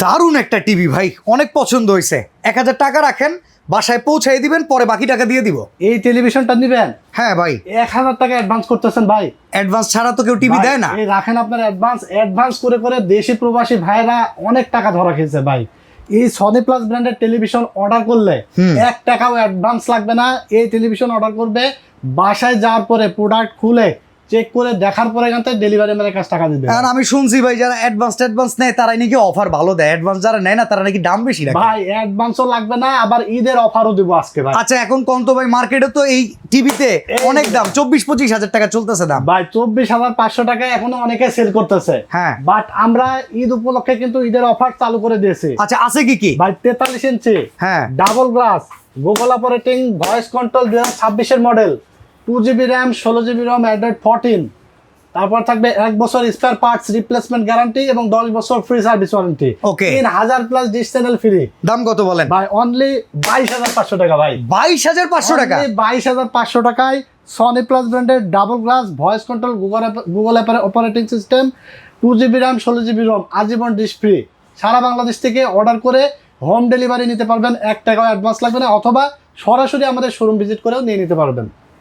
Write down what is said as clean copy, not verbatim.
দারুণ একটা টিভি ভাই, অনেক পছন্দ হয়েছে। 1000 টাকা রাখেন, বাসায় পৌঁছাই দিবেন, পরে বাকি টাকা দিয়ে দিব। এই টেলিভিশনটা নিবেন? হ্যাঁ ভাই। 1000 টাকা অ্যাডভান্স করতেছেন ভাই? অ্যাডভান্স ছাড়া তো কেউ টিভি ভাই, দেয় না। এই রাখেন আপনার অ্যাডভান্স করে করে দেশি প্রবাসী ভাইরা অনেক টাকা ধরা খেয়েছে ভাই। এই সনি প্লাস ব্র্যান্ডের টেলিভিশন অর্ডার করলে 1 টাকাও অ্যাডভান্স লাগবে না। এই টেলিভিশন অর্ডার করবে, বাসায় যাওয়ার পরে প্রোডাক্ট খুলে চেক করে দেখার পরে এখান থেকে ডেলিভারি ম্যানের কাছে টাকা দিবে। আর আমি শুনছি ভাই, যারা অ্যাডভান্স নেয় তারাই নাকি অফার ভালো দেয়, অ্যাডভান্স যারা নেয় না তারা নাকি দাম বেশি রাখে। ভাই অ্যাডভান্সও লাগবে না, আবার ঈদের অফারও দিব আজকে ভাই। আচ্ছা, এখন কোন তো ভাই, মার্কেটে তো এই টিভিতে অনেক দাম, 24-25 হাজার টাকা চলতেছে দাম। ভাই 24,500 টাকায় এখনো অনেকে সেল করতেছে। হ্যাঁ, বাট আমরা ঈদ উপলক্ষে কিন্তু ঈদের অফার চালু করে দিয়েছি। আচ্ছা আছে কি কি? ভাই 43 ইঞ্চি, হ্যাঁ, double glass, Google operating, voice control, 2026 model, 2GB RAM, 16GB রম, অ্যান্ড্রয়েড 14। তারপর থাকবে 1 বছর স্পেয়ার পার্টস রিপ্লেসমেন্ট গ্যারান্টি এবং 10 বছর ফ্রি সার্ভিস ওয়ারেন্টি। ওকে, 3000 প্লাস ডিশ চ্যানেল ফ্রি। দাম কত বলেন ভাই অনলি 22,500 টাকা ভাই। 22,500 টাকা? 22,500 টাকায় সনি প্লাস ব্র্যান্ডের double glass, voice control, Google operating system, 2GB RAM, 16GB রম, আজীবন ডিশ ফ্রি। সারা বাংলাদেশ থেকে অর্ডার করে হোম ডেলিভারি নিতে পারবেন, 1 টাকাও অ্যাডভান্স লাগবে না, অথবা সরাসরি আমাদের শোরুম ভিজিট করেও নিয়ে নিতে পারবেন।